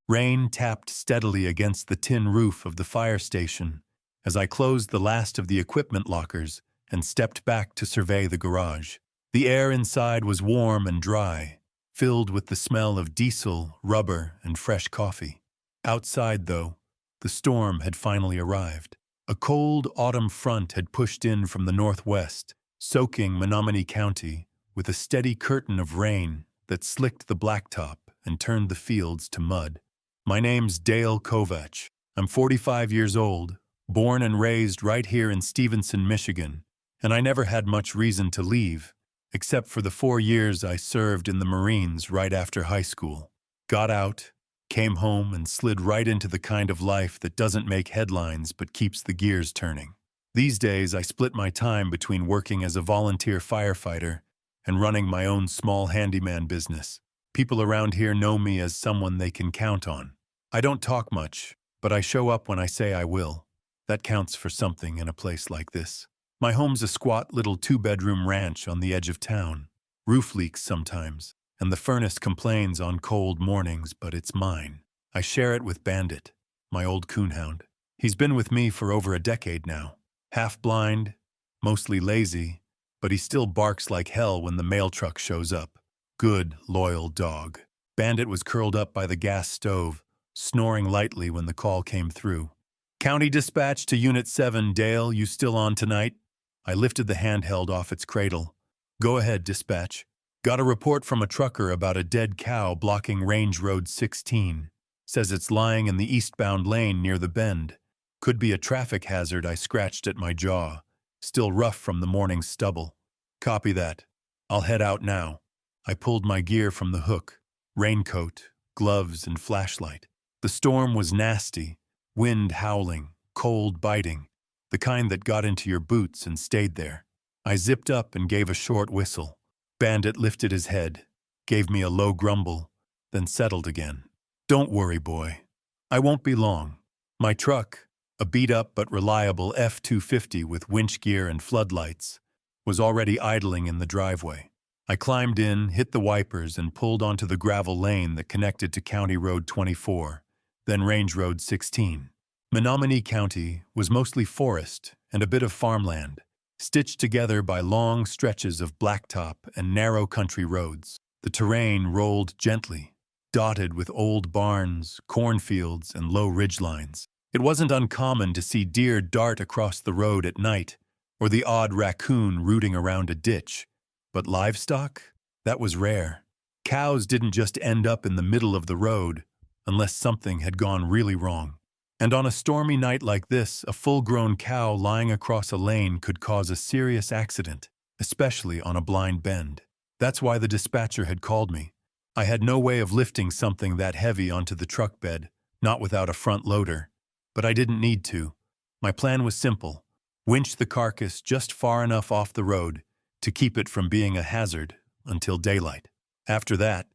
Rain tapped steadily against the tin roof of the fire station as I closed the last of the equipment lockers and stepped back to survey the garage. The air inside was warm and dry, filled with the smell of diesel, rubber, and fresh coffee. Outside, though, the storm had finally arrived. A cold autumn front had pushed in from the northwest, soaking Menominee County with a steady curtain of rain that slicked the blacktop and turned the fields to mud. My name's Dale Kovach. I'm 45 years old, born and raised right here in Stevenson, Michigan, and I never had much reason to leave, except for the 4 years I served in the Marines right after high school. Got out, came home, and slid right into the kind of life that doesn't make headlines but keeps the gears turning. These days, I split my time between working as a volunteer firefighter and running my own small handyman business. People around here know me as someone they can count on. I don't talk much, but I show up when I say I will. That counts for something in a place like this. My home's a squat little 2-bedroom ranch on the edge of town. Roof leaks sometimes, and the furnace complains on cold mornings, but it's mine. I share it with Bandit, my old coonhound. He's been with me for over a decade now. Half blind, mostly lazy, but he still barks like hell when the mail truck shows up. Good, loyal dog. Bandit was curled up by the gas stove, snoring lightly when the call came through. County Dispatch to Unit 7, Dale, you still on tonight? I lifted the handheld off its cradle. Go ahead, Dispatch. Got a report from a trucker about a dead cow blocking Range Road 16. Says it's lying in the eastbound lane near the bend. Could be a traffic hazard. I scratched at my jaw, still rough from the morning's stubble. Copy that. I'll head out now. I pulled my gear from the hook, raincoat, gloves, and flashlight. The storm was nasty, wind howling, cold biting, the kind that got into your boots and stayed there. I zipped up and gave a short whistle. Bandit lifted his head, gave me a low grumble, then settled again. Don't worry, boy. I won't be long. My truck, a beat-up but reliable F-250 with winch gear and floodlights, was already idling in the driveway. I climbed in, hit the wipers, and pulled onto the gravel lane that connected to County Road 24, then Range Road 16. Menominee County was mostly forest and a bit of farmland, stitched together by long stretches of blacktop and narrow country roads. The terrain rolled gently, dotted with old barns, cornfields, and low ridgelines. It wasn't uncommon to see deer dart across the road at night, or the odd raccoon rooting around a ditch. But livestock? That was rare. Cows didn't just end up in the middle of the road, unless something had gone really wrong. And on a stormy night like this, a full-grown cow lying across a lane could cause a serious accident, especially on a blind bend. That's why the dispatcher had called me. I had no way of lifting something that heavy onto the truck bed, not without a front loader. But I didn't need to. My plan was simple: winch the carcass just far enough off the road to keep it from being a hazard until daylight. After that,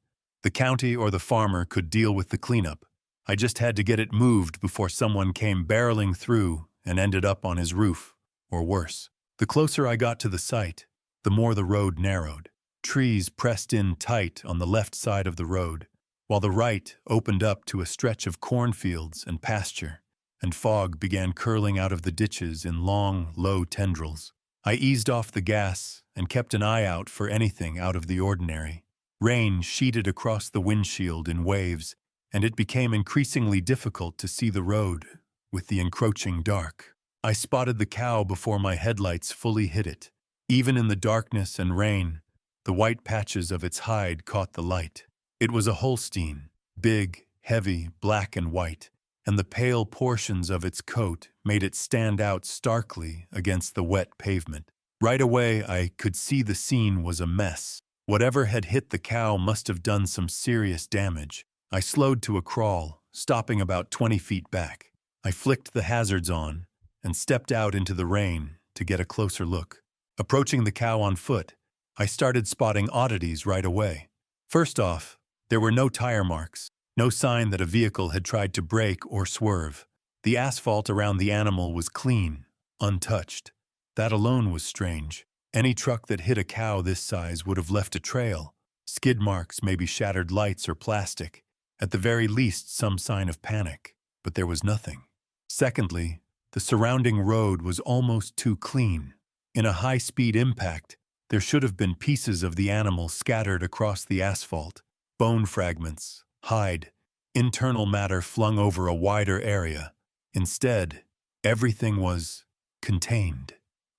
the county or the farmer could deal with the cleanup. I just had to get it moved before someone came barreling through and ended up on his roof, or worse. The closer I got to the site, the more the road narrowed. Trees pressed in tight on the left side of the road, while the right opened up to a stretch of cornfields and pasture, and fog began curling out of the ditches in long, low tendrils. I eased off the gas and kept an eye out for anything out of the ordinary. Rain sheeted across the windshield in waves, and it became increasingly difficult to see the road with the encroaching dark. I spotted the cow before my headlights fully hit it. Even in the darkness and rain, the white patches of its hide caught the light. It was a Holstein, big, heavy, black and white, and the pale portions of its coat made it stand out starkly against the wet pavement. Right away, I could see the scene was a mess. Whatever had hit the cow must have done some serious damage. I slowed to a crawl, stopping about 20 feet back. I flicked the hazards on and stepped out into the rain to get a closer look. Approaching the cow on foot, I started spotting oddities right away. First off, there were no tire marks, no sign that a vehicle had tried to brake or swerve. The asphalt around the animal was clean, untouched. That alone was strange. Any truck that hit a cow this size would have left a trail, skid marks, maybe shattered lights or plastic. At the very least, some sign of panic, but there was nothing. Secondly, the surrounding road was almost too clean. In a high-speed impact, there should have been pieces of the animal scattered across the asphalt, bone fragments, hide, internal matter flung over a wider area. Instead, everything was contained,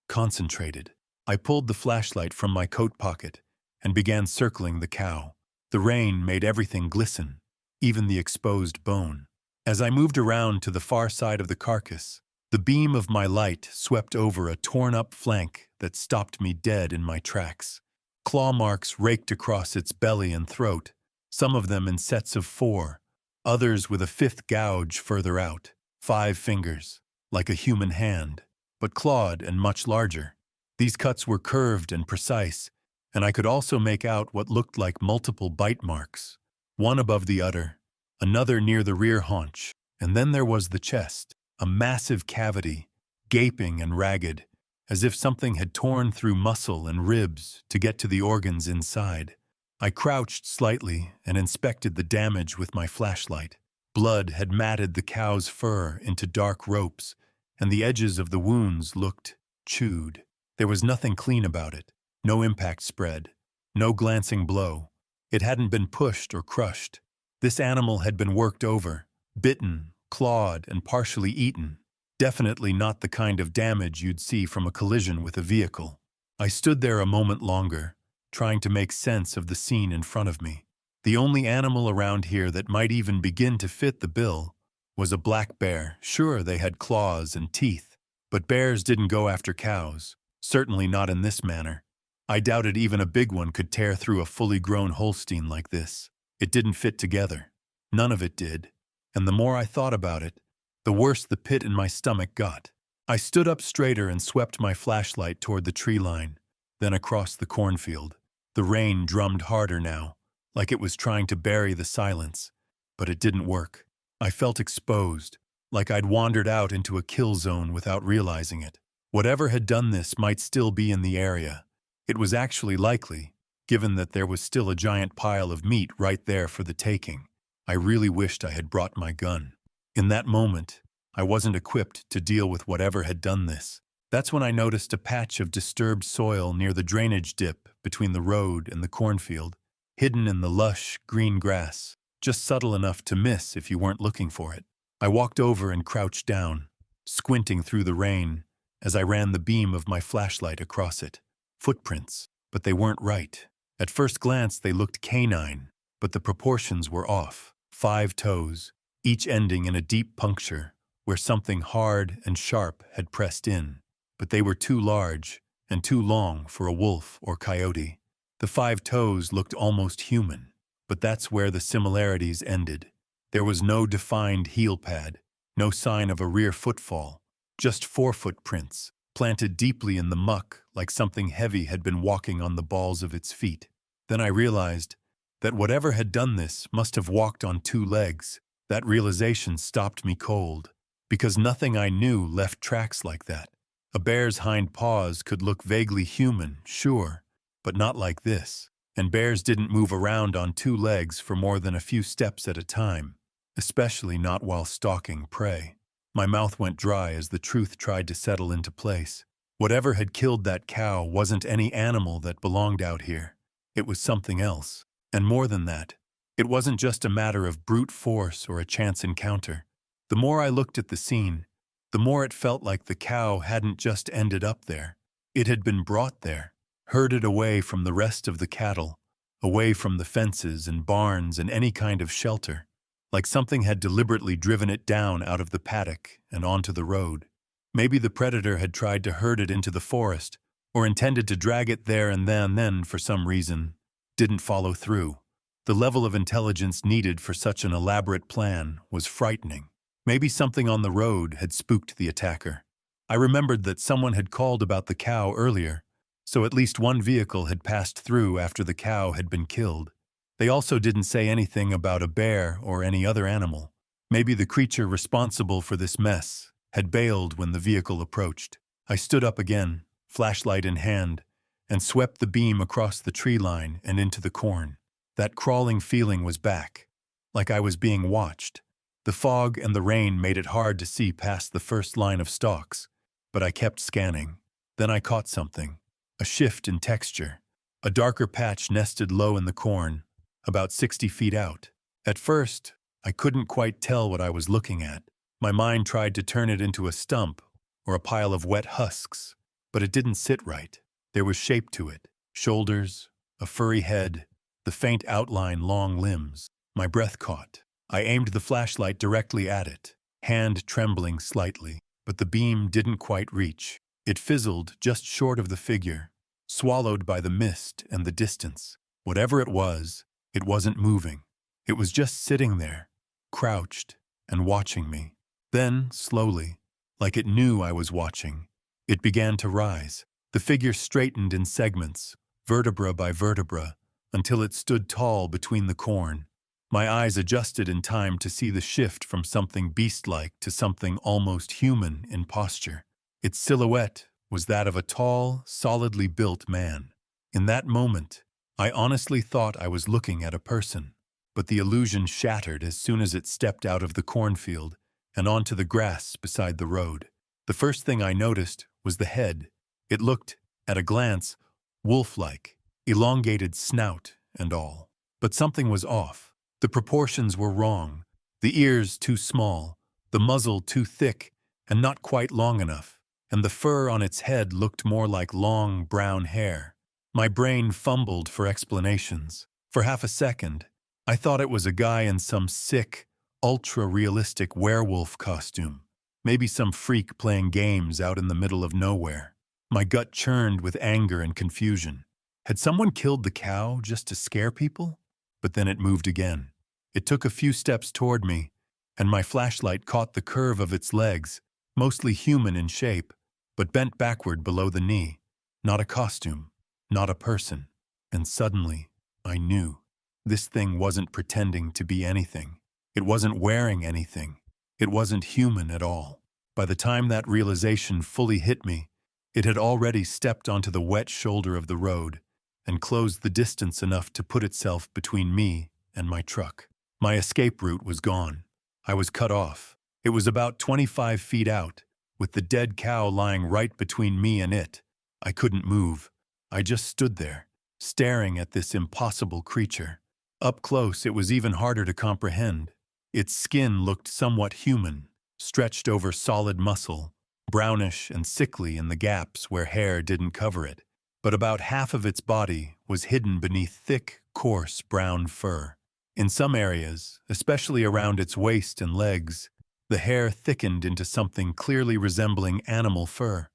concentrated. I pulled the flashlight from my coat pocket and began circling the cow. The rain made everything glisten, even the exposed bone. As I moved around to the far side of the carcass, the beam of my light swept over a torn-up flank that stopped me dead in my tracks. Claw marks raked across its belly and throat, some of them in sets of 4, others with a 5th gouge further out. 5 fingers, like a human hand, but clawed and much larger. These cuts were curved and precise, and I could also make out what looked like multiple bite marks, one above the other, another near the rear haunch, and then there was the chest, a massive cavity, gaping and ragged, as if something had torn through muscle and ribs to get to the organs inside. I crouched slightly and inspected the damage with my flashlight. Blood had matted the cow's fur into dark ropes, and the edges of the wounds looked chewed. There was nothing clean about it, no impact spread, no glancing blow. It hadn't been pushed or crushed. This animal had been worked over, bitten, clawed, and partially eaten. Definitely not the kind of damage you'd see from a collision with a vehicle. I stood there a moment longer, trying to make sense of the scene in front of me. The only animal around here that might even begin to fit the bill was a black bear. Sure, they had claws and teeth, but bears didn't go after cows, certainly not in this manner. I doubted even a big one could tear through a fully grown Holstein like this. It didn't fit together. None of it did. And the more I thought about it, the worse the pit in my stomach got. I stood up straighter and swept my flashlight toward the tree line, then across the cornfield. The rain drummed harder now, like it was trying to bury the silence, but it didn't work. I felt exposed, like I'd wandered out into a kill zone without realizing it. Whatever had done this might still be in the area. It was actually likely, given that there was still a giant pile of meat right there for the taking. I really wished I had brought my gun. In that moment, I wasn't equipped to deal with whatever had done this. That's when I noticed a patch of disturbed soil near the drainage dip between the road and the cornfield, hidden in the lush, green grass, just subtle enough to miss if you weren't looking for it. I walked over and crouched down, squinting through the rain as I ran the beam of my flashlight across it. Footprints, but they weren't right. At first glance, they looked canine, but the proportions were off. 5 toes, each ending in a deep puncture where something hard and sharp had pressed in. But they were too large and too long for a wolf or coyote. The 5 toes looked almost human, but that's where the similarities ended. There was no defined heel pad, no sign of a rear footfall, just forefoot prints, planted deeply in the muck like something heavy had been walking on the balls of its feet. Then I realized that whatever had done this must have walked on 2 legs. That realization stopped me cold, because nothing I knew left tracks like that. A bear's hind paws could look vaguely human, sure, but not like this. And bears didn't move around on 2 legs for more than a few steps at a time, especially not while stalking prey. My mouth went dry as the truth tried to settle into place. Whatever had killed that cow wasn't any animal that belonged out here. It was something else. And more than that, it wasn't just a matter of brute force or a chance encounter. The more I looked at the scene, the more it felt like the cow hadn't just ended up there. It had been brought there, herded away from the rest of the cattle, away from the fences and barns and any kind of shelter, like something had deliberately driven it down out of the paddock and onto the road. Maybe the predator had tried to herd it into the forest, or intended to drag it there and then for some reason, didn't follow through. The level of intelligence needed for such an elaborate plan was frightening. Maybe something on the road had spooked the attacker. I remembered that someone had called about the cow earlier, so at least one vehicle had passed through after the cow had been killed. They also didn't say anything about a bear or any other animal. Maybe the creature responsible for this mess had bailed when the vehicle approached. I stood up again, flashlight in hand, and swept the beam across the tree line and into the corn. That crawling feeling was back, like I was being watched. The fog and the rain made it hard to see past the first line of stalks, but I kept scanning. Then I caught something. A shift in texture. A darker patch nested low in the corn, about 60 feet out. At first, I couldn't quite tell what I was looking at. My mind tried to turn it into a stump or a pile of wet husks, but it didn't sit right. There was shape to it. Shoulders, a furry head, the faint outline long limbs. My breath caught. I aimed the flashlight directly at it, hand trembling slightly, but the beam didn't quite reach. It fizzled just short of the figure, swallowed by the mist and the distance. Whatever it wasn't moving. It was just sitting there, crouched and watching me. Then, slowly, like it knew I was watching, it began to rise. The figure straightened in segments, vertebra by vertebra, until it stood tall between the corn. My eyes adjusted in time to see the shift from something beast-like to something almost human in posture. Its silhouette was that of a tall, solidly built man. In that moment, I honestly thought I was looking at a person, but the illusion shattered as soon as it stepped out of the cornfield and onto the grass beside the road. The first thing I noticed was the head. It looked, at a glance, wolf-like, elongated snout and all. But something was off. The proportions were wrong, the ears too small, the muzzle too thick and not quite long enough, and the fur on its head looked more like long brown hair. My brain fumbled for explanations. For half a second, I thought it was a guy in some sick, ultra-realistic werewolf costume, maybe some freak playing games out in the middle of nowhere. My gut churned with anger and confusion. Had someone killed the cow just to scare people? But then it moved again. It took a few steps toward me, and my flashlight caught the curve of its legs, mostly human in shape, but bent backward below the knee. Not a costume, not a person. And suddenly, I knew. This thing wasn't pretending to be anything. It wasn't wearing anything. It wasn't human at all. By the time that realization fully hit me, it had already stepped onto the wet shoulder of the road and closed the distance enough to put itself between me and my truck. My escape route was gone. I was cut off. It was about 25 feet out, with the dead cow lying right between me and it. I couldn't move. I just stood there, staring at this impossible creature. Up close, it was even harder to comprehend. Its skin looked somewhat human, stretched over solid muscle, brownish and sickly in the gaps where hair didn't cover it. But about half of its body was hidden beneath thick, coarse brown fur. In some areas, especially around its waist and legs, the hair thickened into something clearly resembling animal fur.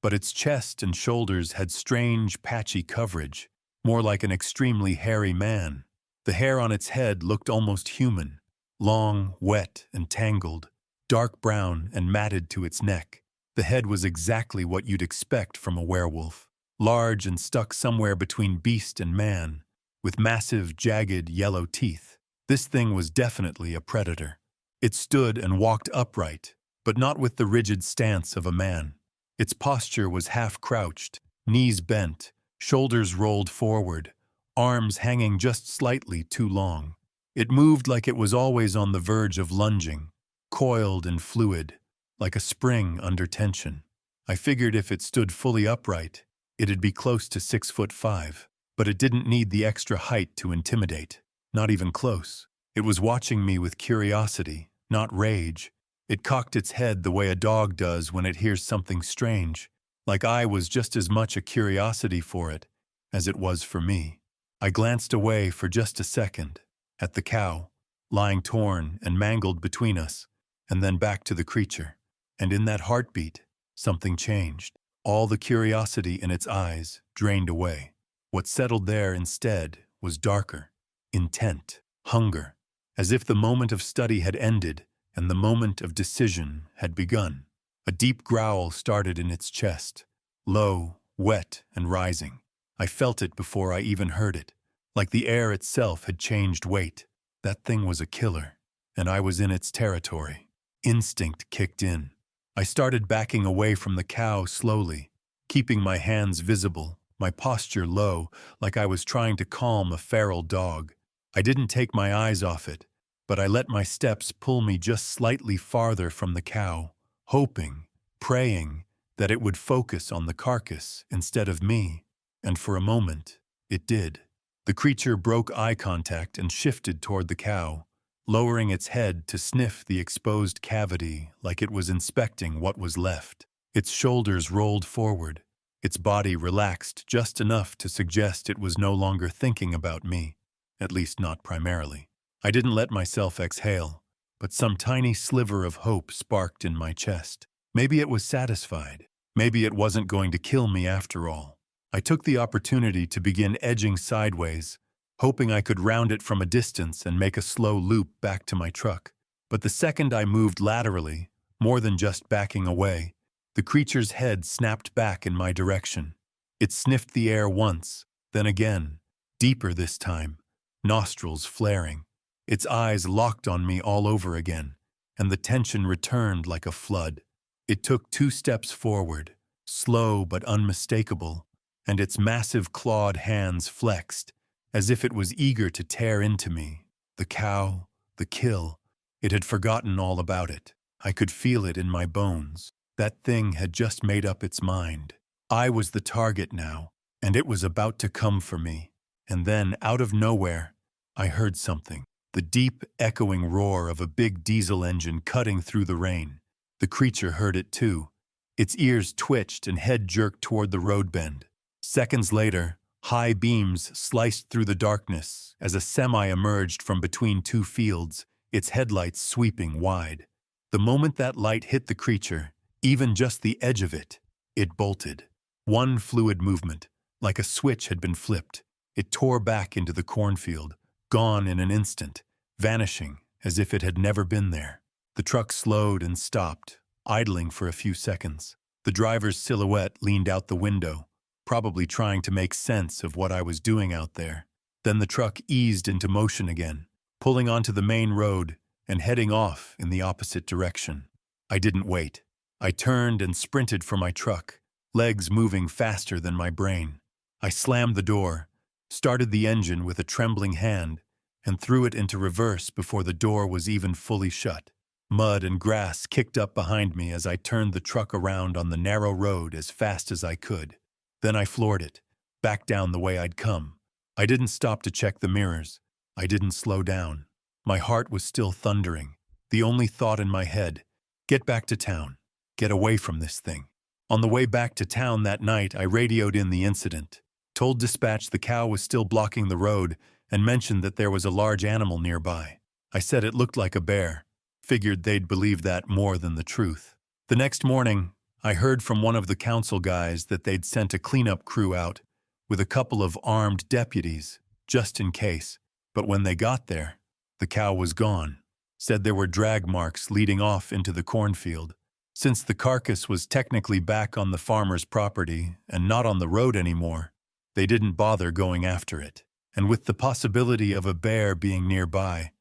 But its chest and shoulders had strange, patchy coverage, more like an extremely hairy man. The hair on its head looked almost human, long, wet, and tangled, dark brown and matted to its neck. The head was exactly what you'd expect from a werewolf, large and stuck somewhere between beast and man, with massive, jagged, yellow teeth. This thing was definitely a predator. It stood and walked upright, but not with the rigid stance of a man. Its posture was half-crouched, knees bent, shoulders rolled forward, arms hanging just slightly too long. It moved like it was always on the verge of lunging, coiled and fluid, like a spring under tension. I figured if it stood fully upright, it'd be close to 6'5", but it didn't need the extra height to intimidate. Not even close. It was watching me with curiosity, not rage. It cocked its head the way a dog does when it hears something strange, like I was just as much a curiosity for it as it was for me. I glanced away for just a second, at the cow, lying torn and mangled between us, and then back to the creature. And in that heartbeat, something changed. All the curiosity in its eyes drained away. What settled there instead was darker, intent, hunger, as if the moment of study had ended and the moment of decision had begun. A deep growl started in its chest, low, wet, and rising. I felt it before I even heard it, like the air itself had changed weight. That thing was a killer, and I was in its territory. Instinct kicked in. I started backing away from the cow slowly, keeping my hands visible, my posture low, like I was trying to calm a feral dog. I didn't take my eyes off it, but I let my steps pull me just slightly farther from the cow, hoping, praying that it would focus on the carcass instead of me. And for a moment, it did. The creature broke eye contact and shifted toward the cow, lowering its head to sniff the exposed cavity like it was inspecting what was left. Its shoulders rolled forward. Its body relaxed just enough to suggest it was no longer thinking about me, at least not primarily. I didn't let myself exhale, but some tiny sliver of hope sparked in my chest. Maybe it was satisfied. Maybe it wasn't going to kill me after all. I took the opportunity to begin edging sideways, hoping I could round it from a distance and make a slow loop back to my truck. But the second I moved laterally, more than just backing away, the creature's head snapped back in my direction. It sniffed the air once, then again, deeper this time, nostrils flaring. Its eyes locked on me all over again, and the tension returned like a flood. It took 2 steps forward, slow but unmistakable, and its massive clawed hands flexed, as if it was eager to tear into me. The cow, the kill, it had forgotten all about it. I could feel it in my bones. That thing had just made up its mind. I was the target now, and it was about to come for me. And then, out of nowhere, I heard something. The deep, echoing roar of a big diesel engine cutting through the rain. The creature heard it too. Its ears twitched and head jerked toward the road bend. Seconds later, high beams sliced through the darkness as a semi emerged from between 2 fields, its headlights sweeping wide. The moment that light hit the creature, even just the edge of it, it bolted. One fluid movement, like a switch had been flipped. It tore back into the cornfield, gone in an instant, vanishing as if it had never been there. The truck slowed and stopped, idling for a few seconds. The driver's silhouette leaned out the window, probably trying to make sense of what I was doing out there. Then the truck eased into motion again, pulling onto the main road and heading off in the opposite direction. I didn't wait. I turned and sprinted for my truck, legs moving faster than my brain. I slammed the door, started the engine with a trembling hand, and threw it into reverse before the door was even fully shut. Mud and grass kicked up behind me as I turned the truck around on the narrow road as fast as I could. Then I floored it, back down the way I'd come. I didn't stop to check the mirrors. I didn't slow down. My heart was still thundering. The only thought in my head, get back to town. Get away from this thing. On the way back to town that night, I radioed in the incident, told dispatch the cow was still blocking the road, and mentioned that there was a large animal nearby. I said it looked like a bear. Figured they'd believe that more than the truth. The next morning, I heard from one of the council guys that they'd sent a cleanup crew out with a couple of armed deputies, just in case. But when they got there, the cow was gone. Said there were drag marks leading off into the cornfield. Since the carcass was technically back on the farmer's property and not on the road anymore, they didn't bother going after it. And with the possibility of a bear being nearby,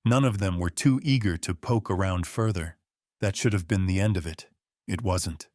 none of them were too eager to poke around further. That should have been the end of it. It wasn't.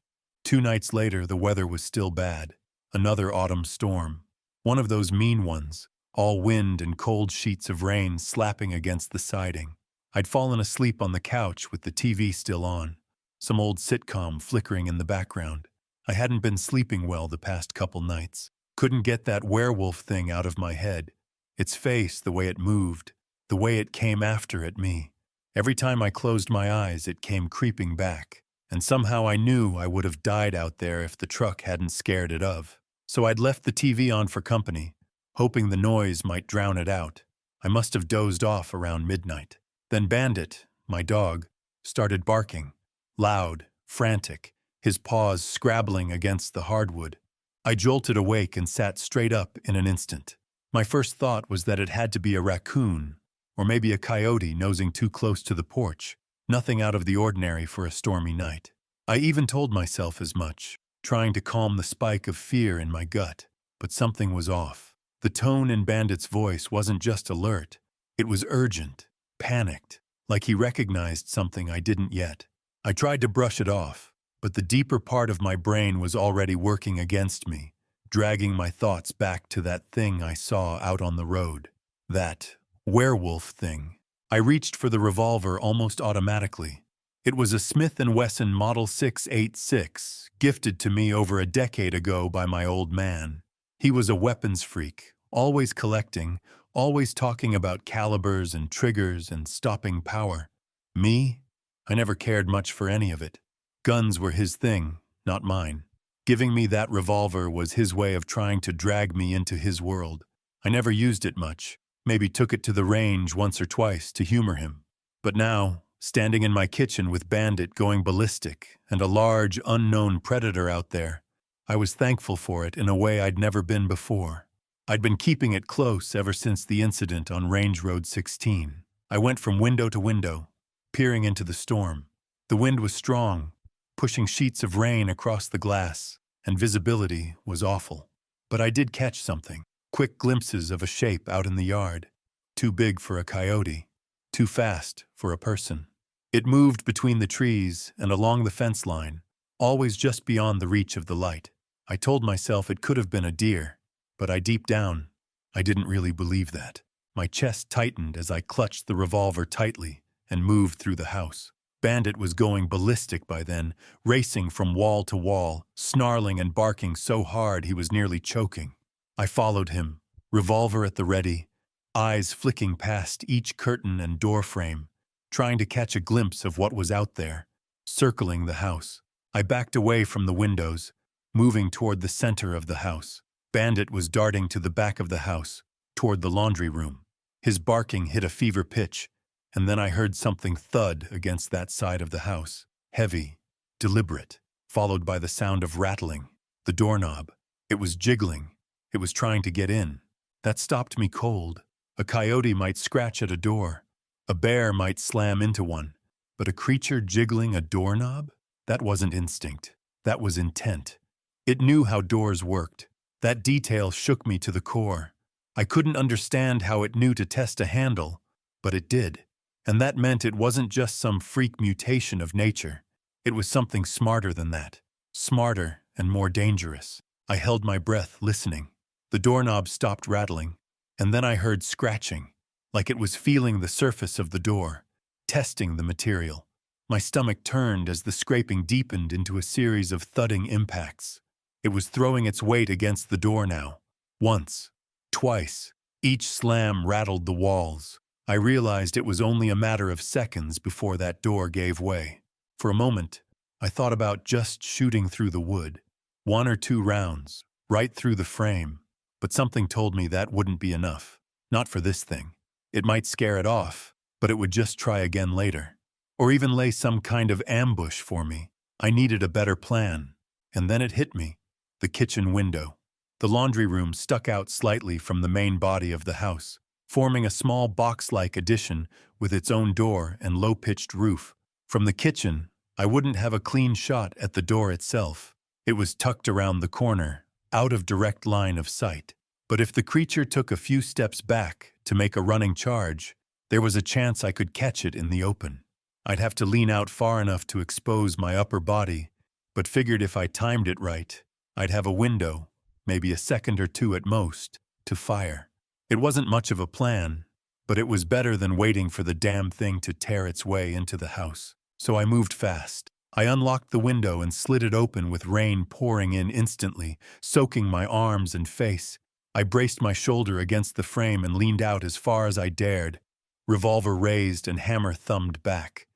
2 nights later, the weather was still bad. Another autumn storm. One of those mean ones, all wind and cold sheets of rain slapping against the siding. I'd fallen asleep on the couch with the TV still on, some old sitcom flickering in the background. I hadn't been sleeping well the past couple nights. Couldn't get that werewolf thing out of my head. Its face, the way it moved, the way it came after at me. Every time I closed my eyes, it came creeping back. And somehow I knew I would have died out there if the truck hadn't scared it of. So I'd left the TV on for company, hoping the noise might drown it out. I must have dozed off around midnight. Then Bandit, my dog, started barking. Loud, frantic, his paws scrabbling against the hardwood. I jolted awake and sat straight up in an instant. My first thought was that it had to be a raccoon, or maybe a coyote nosing too close to the porch. Nothing out of the ordinary for a stormy night. I even told myself as much, trying to calm the spike of fear in my gut. But something was off. The tone in Bandit's voice wasn't just alert. It was urgent, panicked, like he recognized something I didn't yet. I tried to brush it off, but the deeper part of my brain was already working against me, dragging my thoughts back to that thing I saw out on the road. That werewolf thing. I reached for the revolver almost automatically. It was a Smith & Wesson Model 686, gifted to me over a decade ago by my old man. He was a weapons freak, always collecting, always talking about calibers and triggers and stopping power. Me? I never cared much for any of it. Guns were his thing, not mine. Giving me that revolver was his way of trying to drag me into his world. I never used it much, maybe took it to the range once or twice to humor him. But now, standing in my kitchen with Bandit going ballistic and a large, unknown predator out there, I was thankful for it in a way I'd never been before. I'd been keeping it close ever since the incident on Range Road 16. I went from window to window, peering into the storm. The wind was strong, pushing sheets of rain across the glass, and visibility was awful. But I did catch something, quick glimpses of a shape out in the yard. Too big for a coyote, too fast for a person. It moved between the trees and along the fence line, always just beyond the reach of the light. I told myself it could have been a deer, but deep down, I didn't really believe that. My chest tightened as I clutched the revolver tightly and moved through the house. Bandit was going ballistic by then, racing from wall to wall, snarling and barking so hard he was nearly choking. I followed him, revolver at the ready, eyes flicking past each curtain and door frame, trying to catch a glimpse of what was out there, circling the house. I backed away from the windows, moving toward the center of the house. Bandit was darting to the back of the house, toward the laundry room. His barking hit a fever pitch, and then I heard something thud against that side of the house, heavy, deliberate, followed by the sound of rattling. The doorknob. It was jiggling. It was trying to get in. That stopped me cold. A coyote might scratch at a door. A bear might slam into one. But a creature jiggling a doorknob? That wasn't instinct. That was intent. It knew how doors worked. That detail shook me to the core. I couldn't understand how it knew to test a handle, but it did. And that meant it wasn't just some freak mutation of nature. It was something smarter than that. Smarter and more dangerous. I held my breath, listening. The doorknob stopped rattling, and then I heard scratching, like it was feeling the surface of the door, testing the material. My stomach turned as the scraping deepened into a series of thudding impacts. It was throwing its weight against the door now. Once, twice, each slam rattled the walls. I realized it was only a matter of seconds before that door gave way. For a moment, I thought about just shooting through the wood. 1 or 2 rounds, right through the frame. But something told me that wouldn't be enough. Not for this thing. It might scare it off, but it would just try again later. Or even lay some kind of ambush for me. I needed a better plan. And then it hit me. The kitchen window. The laundry room stuck out slightly from the main body of the house, forming a small box-like addition with its own door and low-pitched roof. From the kitchen, I wouldn't have a clean shot at the door itself. It was tucked around the corner, out of direct line of sight. But if the creature took a few steps back to make a running charge, there was a chance I could catch it in the open. I'd have to lean out far enough to expose my upper body, but figured if I timed it right, I'd have a window, maybe a second or 2 at most, to fire. It wasn't much of a plan, but it was better than waiting for the damn thing to tear its way into the house. So I moved fast. I unlocked the window and slid it open with rain pouring in instantly, soaking my arms and face. I braced my shoulder against the frame and leaned out as far as I dared, revolver raised and hammer thumbed back.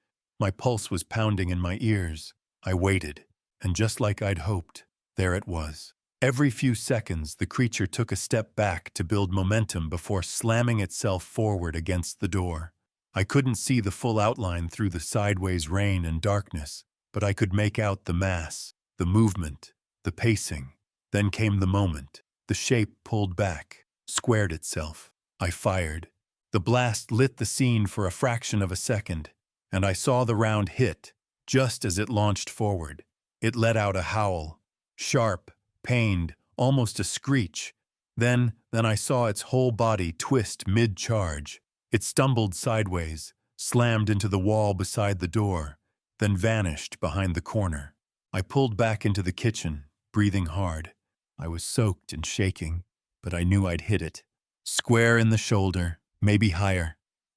My pulse was pounding in my ears. I waited, and just like I'd hoped, there it was. Every few seconds, the creature took a step back to build momentum before slamming itself forward against the door. I couldn't see the full outline through the sideways rain and darkness, but I could make out the mass, the movement, the pacing. Then came the moment. The shape pulled back, squared itself. I fired. The blast lit the scene for a fraction of a second, and I saw the round hit just as it launched forward. It let out a howl, sharp, pained, almost a screech. Then I saw its whole body twist mid-charge. It stumbled sideways, slammed into the wall beside the door, then vanished behind the corner. I pulled back into the kitchen, breathing hard. I was soaked and shaking, but I knew I'd hit it. Square in the shoulder, maybe higher.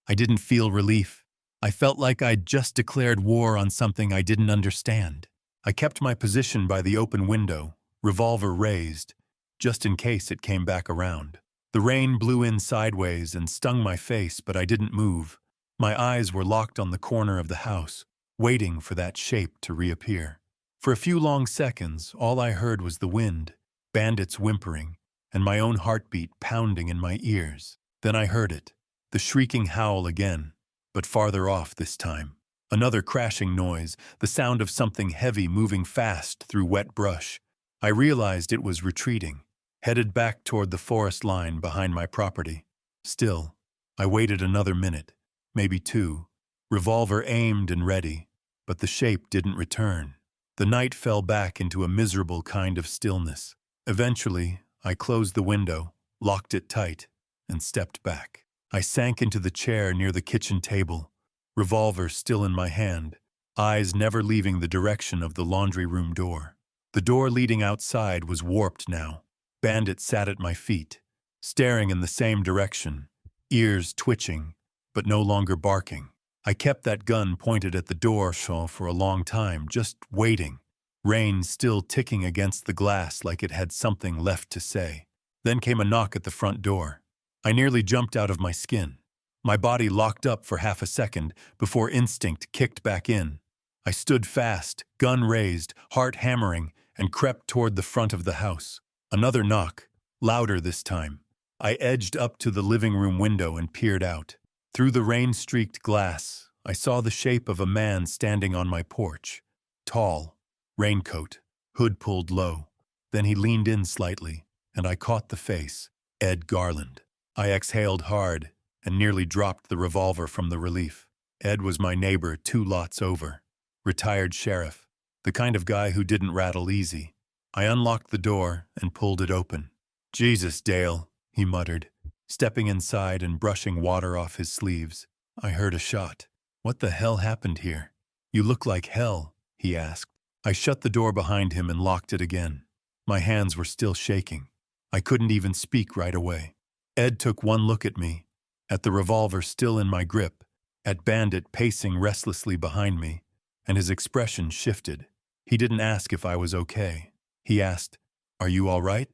I didn't feel relief. I felt like I'd just declared war on something I didn't understand. I kept my position by the open window, revolver raised, just in case it came back around. The rain blew in sideways and stung my face, but I didn't move. My eyes were locked on the corner of the house, waiting for that shape to reappear. For a few long seconds, all I heard was the wind, bandits whimpering, and my own heartbeat pounding in my ears. Then I heard it, the shrieking howl again, but farther off this time. Another crashing noise, the sound of something heavy moving fast through wet brush. I realized it was retreating, headed back toward the forest line behind my property. Still, I waited another minute, maybe two, revolver aimed and ready, but the shape didn't return. The night fell back into a miserable kind of stillness. Eventually, I closed the window, locked it tight, and stepped back. I sank into the chair near the kitchen table, revolver still in my hand, eyes never leaving the direction of the laundry room door. The door leading outside was warped now. Bandit sat at my feet, staring in the same direction, ears twitching, but no longer barking. I kept that gun pointed at the door for a long time, just waiting, rain still ticking against the glass like it had something left to say. Then came a knock at the front door. I nearly jumped out of my skin. My body locked up for half a second before instinct kicked back in. I stood fast, gun raised, heart hammering, and crept toward the front of the house. Another knock, louder this time. I edged up to the living room window and peered out. Through the rain-streaked glass, I saw the shape of a man standing on my porch. Tall, raincoat, hood pulled low. Then he leaned in slightly, and I caught the face. Ed Garland. I exhaled hard and nearly dropped the revolver from the relief. Ed was my neighbor 2 lots over. Retired sheriff. The kind of guy who didn't rattle easy. I unlocked the door and pulled it open. "Jesus, Dale," he muttered, stepping inside and brushing water off his sleeves. I heard a shot. "What the hell happened here?" "You look like hell," he asked. I shut the door behind him and locked it again. My hands were still shaking. I couldn't even speak right away. Ed took one look at me, at the revolver still in my grip, at Bandit pacing restlessly behind me, and his expression shifted. He didn't ask if I was okay. He asked, "Are you all right?"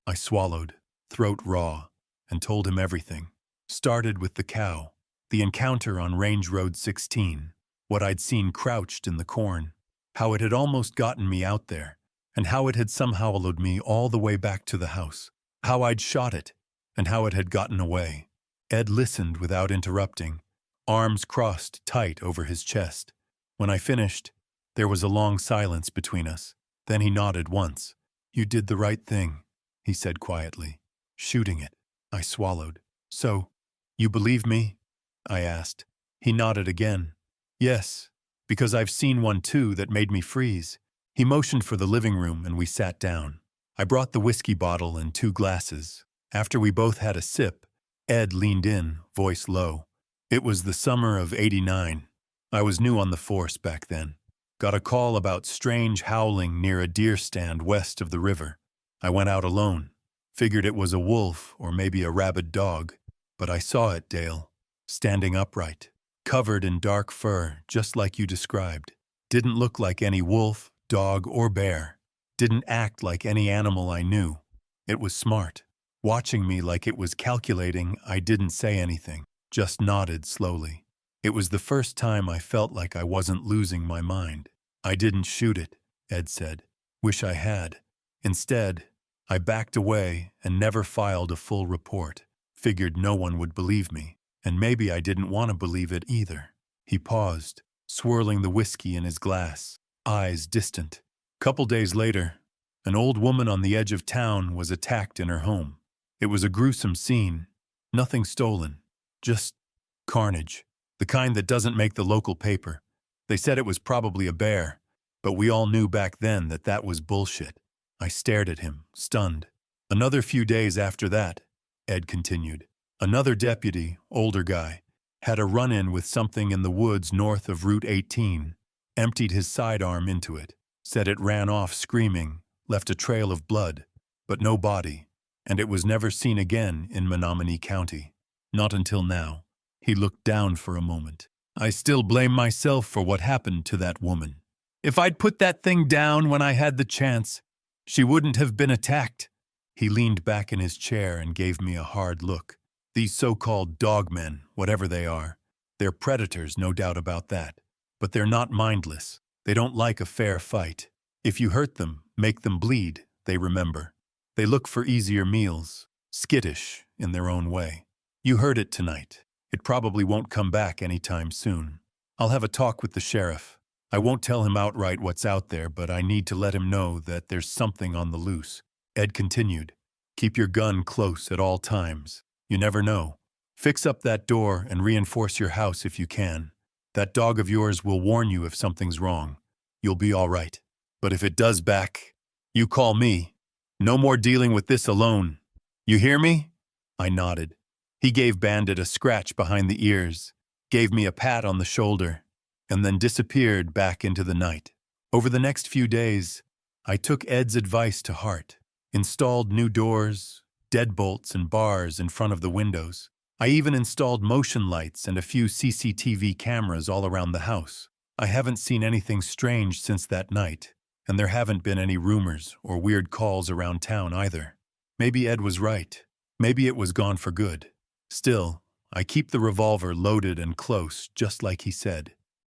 I swallowed, throat raw, and told him everything. Started with the cow, the encounter on Range Road 16, what I'd seen crouched in the corn, how it had almost gotten me out there, and how it had somehow followed me all the way back to the house, how I'd shot it, and how it had gotten away. Ed listened without interrupting, arms crossed tight over his chest. When I finished, there was a long silence between us. Then he nodded once. "You did the right thing," he said quietly. "Shooting it." I swallowed. "So, you believe me?" I asked. He nodded again. "Yes, because I've seen one too that made me freeze." He motioned for the living room and we sat down. I brought the whiskey bottle and 2 glasses. After we both had a sip, Ed leaned in, voice low. "It was the summer of '89. I was new on the force back then. Got a call about strange howling near a deer stand west of the river. I went out alone. Figured it was a wolf or maybe a rabid dog. But I saw it, Dale. Standing upright. Covered in dark fur, just like you described. Didn't look like any wolf, dog, or bear. Didn't act like any animal I knew. It was smart. Watching me like it was calculating, I didn't say anything. Just nodded slowly. It was the first time I felt like I wasn't losing my mind. "I didn't shoot it," Ed said. "Wish I had. Instead, I backed away and never filed a full report. Figured no one would believe me, and maybe I didn't want to believe it either." He paused, swirling the whiskey in his glass, eyes distant. Couple days later, an old woman on the edge of town was attacked in her home. It was a gruesome scene. Nothing stolen. Just carnage. The kind that doesn't make the local paper. They said it was probably a bear, but we all knew back then that that was bullshit. I stared at him, stunned. "Another few days after that," Ed continued, "another deputy, older guy, had a run-in with something in the woods north of Route 18, emptied his sidearm into it, said it ran off screaming, left a trail of blood, but no body, and it was never seen again in Menominee County. Not until now." He looked down for a moment. I still blame myself for what happened to that woman. If I'd put that thing down when I had the chance, she wouldn't have been attacked. He leaned back in his chair and gave me a hard look. These so-called dogmen, whatever they are, they're predators, no doubt about that. But they're not mindless. They don't like a fair fight. If you hurt them, make them bleed, they remember. They look for easier meals, skittish in their own way. You heard it tonight. It probably won't come back anytime soon. I'll have a talk with the sheriff. I won't tell him outright what's out there, but I need to let him know that there's something on the loose. Ed continued. Keep your gun close at all times. You never know. Fix up that door and reinforce your house if you can. That dog of yours will warn you if something's wrong. You'll be all right. But if it does back, you call me. No more dealing with this alone. You hear me? I nodded. He gave Bandit a scratch behind the ears, gave me a pat on the shoulder, and then disappeared back into the night. Over the next few days, I took Ed's advice to heart, installed new doors, deadbolts and bars in front of the windows. I even installed motion lights and a few CCTV cameras all around the house. I haven't seen anything strange since that night, and there haven't been any rumors or weird calls around town either. Maybe Ed was right. Maybe it was gone for good. Still, I keep the revolver loaded and close, just like he said.